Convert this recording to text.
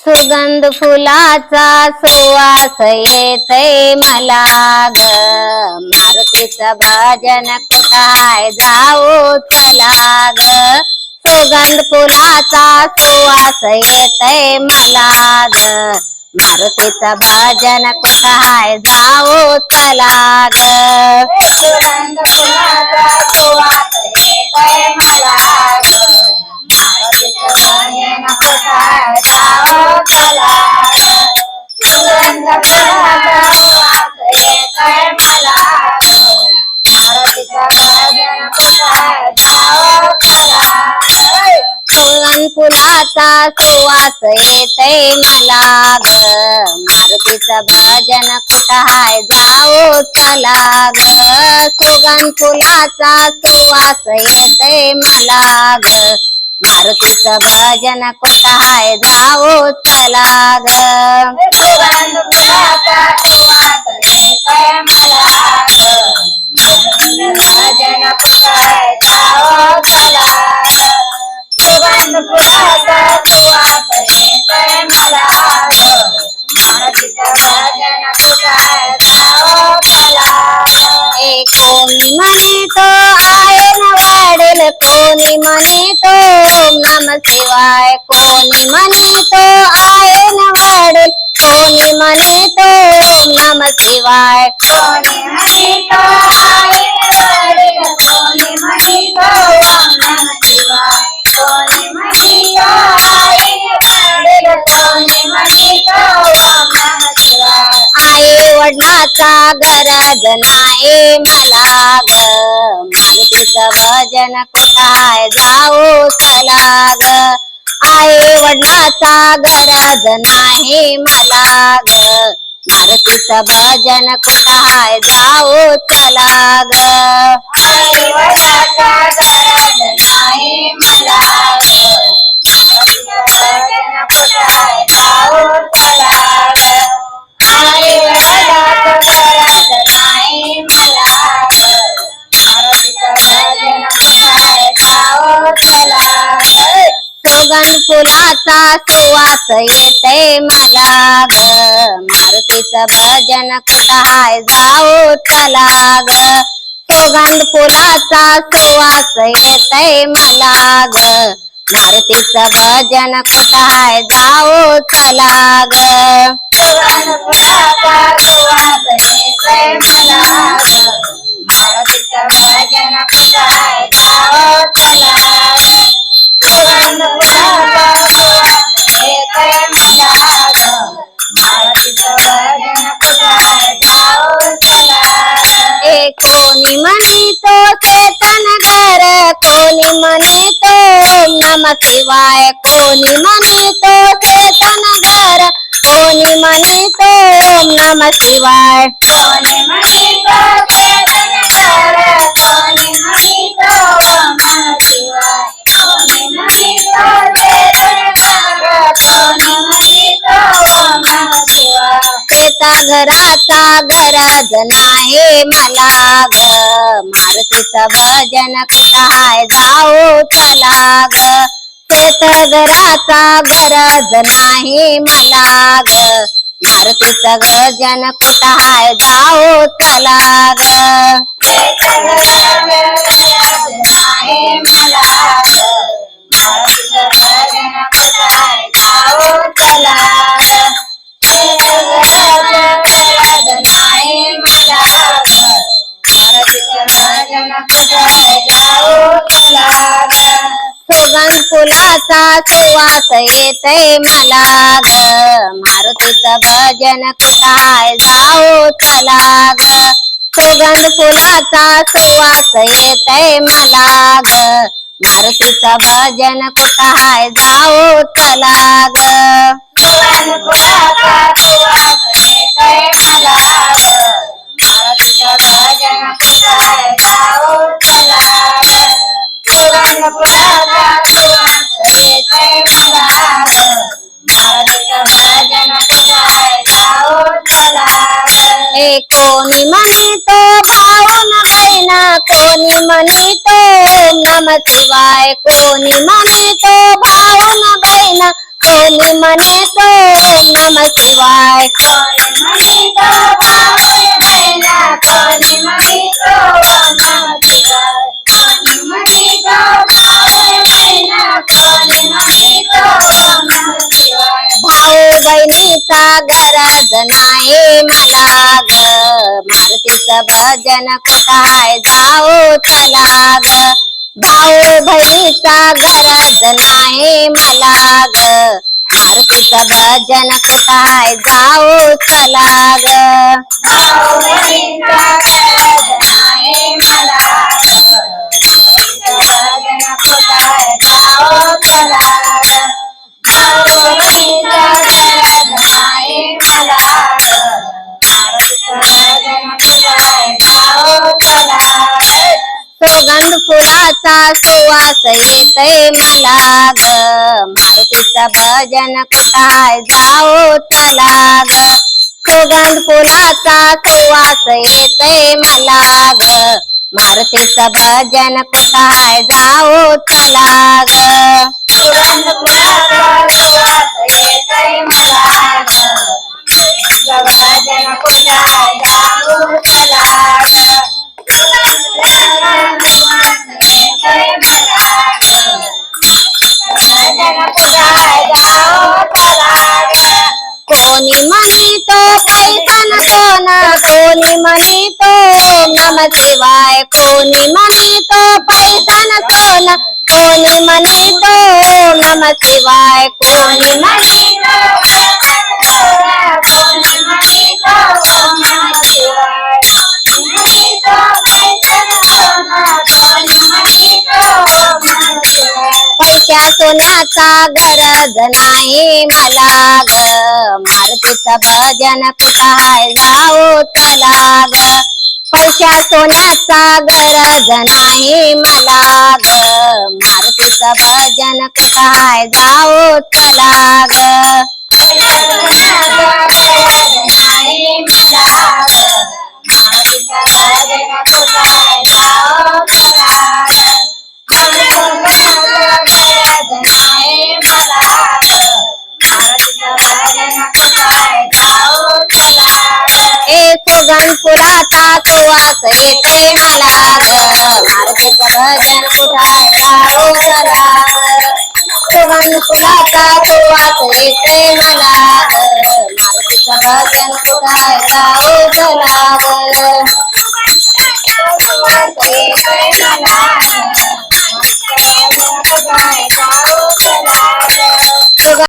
सुगंध फुलाचा सुवास येतय मला ग, मारुतीचं भजन कुठाय जाऊ चला ग. सुगंध फुलाचा सुवास येतय मला ग, मारुतीचं भजन कुठाय जाऊ चला ग. सुगंध फुलाचा सुवास येतोय मला ग, मारुतीचं भजन कुठाय जाऊ चला ग. सुगंध फुलाचा सुवास येतोय मला ग, मारुतीचं भजन कुठाय जाऊ चला ग. सुगंध फुलाचा सुवास येतय मला ग, मारुतीचं भजन कुठाय जाऊ चला ग. सुगंध फुलाचा सुवास येतय मला ग, मारुतीचं भजन कुठाय जाऊ चला ग. सुगंध फुलाचा सुवास येतोय मला ग, मारुतीचं भजन कुठाय जाऊ चला ग. सुगंध फुलाचा सुवास येतोय मला ग, मारुतीचं भजन कुठाय जाऊ चला ग. कोणी म्हणतो आहे न वाढेल, कोणी म्हणतो ओम नम शिवाय, कोणी म्हणतो आहे न वाढेल, कोणी म्हणतो ओम नम शिवाय. कोणी म्हणतो आहे वडील, कोणी म्हणतो ओम नमः शिवाय, कोणी म्हणतो आहे वडील, कोणी म्हणतो ओम नमः शिवाय. आई वडिलाचा गरज नाही मला ग, मारुतीचं भजन कुठाय जाऊ चला ग. आई वडिलाचा गरज नाही मला ग, मारुतीचं भजन कुठाय जाऊ चला ग. आई वडिलांचा गरज नाही मला ग, मारुतीचं भजन कुठाय जाऊ चला ग. आई वडिलांचा गरज नाही मला ग, मारुतीचं भजन कुठाय जाऊ चला ग. सुगंध फुलाचा सुवास येतय मला ग, मारुतीचं भजन कुठाय जाऊ चला ग. सुगंध फुलाचा सुवास येतय मला ग, मारुतीचं भजन कुठाय जाऊ चला ग. सुगंध फुलाचा सुवास येतोय मला ग, मारुतीचं भजन कुठाय जाऊ चला ग. सुगंध फुलाचा सुवास येतोय मला ग, मारुतीचं भजन कुठाय जाऊ चला ग. कोणी म्हणतो चेतन घर, कोणी म्हणतो ओम नम शिवाय, कोणी म्हणतो चेतन घर, कोणी म्हणतो ओम नम शिवाय. कोणी म्हणतो चेतन घर, कोणी म्हणतो ओम नमः शिवाय, कोणी म्हणतो चेतन घर, कोणी म्हणतो ओम नमः शिवाय. शेता घराचा गरज नाही मला ग, मारुतीचं भजन कुठाय जाऊ चला ग. शेत घराचा गरज नाही मला ग, मारुतीचं भजन कुठाय जाऊ चला ग. चेतन गरज नाही मला ग, मारुतीचं भजन कुठाय जाऊ चला ग. चेतन गरज नाही मला ग, मारुतीचं भजन कुठाय जाऊ चला ग. सुगंध फुलाचा सुवास येतय मला ग, मारुतीचं भजन कुठाय जाऊ चला ग. सुगंध फुलाचा सुवास येतय मला ग, मारुतीचं भजन कुठाय जाऊ चला ग. सुगंध फुलाचा सुवास येतोय मला ग, मारुतीचं भजन कुठाय जाऊ चला ग. सुगंध फुलाचा सुवास येतोय मला ग, मारुतीचं भजन कुठाय जाऊ चला ग. कोणी म्हणतो भाऊ न बहिणा, कोणी म्हणतो ओम नम शिवाय, कोणी म्हणतो भाऊ न बहिणा, कोणी म्हणे तो ओम नम शिवाय कोणी म्हणितो भावे बहिणा कोणी म्हणितो ओम नमः शिवाय कोणी म्हणितो भावे बहिणा कोणी म्हणितो ओम नमः शिवाय भाऊ बहिणीचा गरज नाही मला ग मारुतीचं भजन कुठाय जाऊ चला ग भाऊ बहिणीचा गरज नाही मला ग मारुतीचं भजन कुठाय जाऊ चला ग भाऊ बहिणीचा गरज नाही मला भजन कुठाय जाओ चला भाऊ बहिणीचा गरज नाही मला भजन कुठाय जाओ चला सुगंध फुलाचा सुवास येतय मला ग मारुतीचं भजन कुठाय जाऊ चला ग सुगंध फुलाचा सुवास येतय मला ग मारुतीचं भजन कुठाय जाऊ चला ग सुगंध फुलाचा सुवास येतोय मला भजन कुठाय जाऊ चला सुगंध फुलाचा सुवास येतोय मला भजन कुठाय जाऊ चला कोणी म्हणतो पैसा न सोना कोणी म्हणतो ओम नम शिवाय कोणी म्हणतो पैसा न सोना कोणी म्हणतो ओम नम शिवाय कोणी म्हणितो कोणी म्हणितो ओम नमः शिवाय म्हणितो पैसन सोना कोणी म्हणितो ओम नमः शिवाय पैशा सोन्याचा गरज नाही मला ग मारुतीचं भजन कुठाय जाऊ चला ग पैशा सोन्याचा गरज नाही मला ग मारुतीचं भजन कुठाय जाऊ चला ग नाही मला मारुतीचं भजन कुठाय जाओ चला नाही मला मारुतीचं भजन कुठाय जाओ चला ए सुगंध फुलाचा सुवास येते मला ग मारुतीचं भजन कुठाय जाऊ चला सुगंध फुलाचा सुवास येते मला ग मारुतीचं भजन कुठाय जाऊ चला ग येतोय मला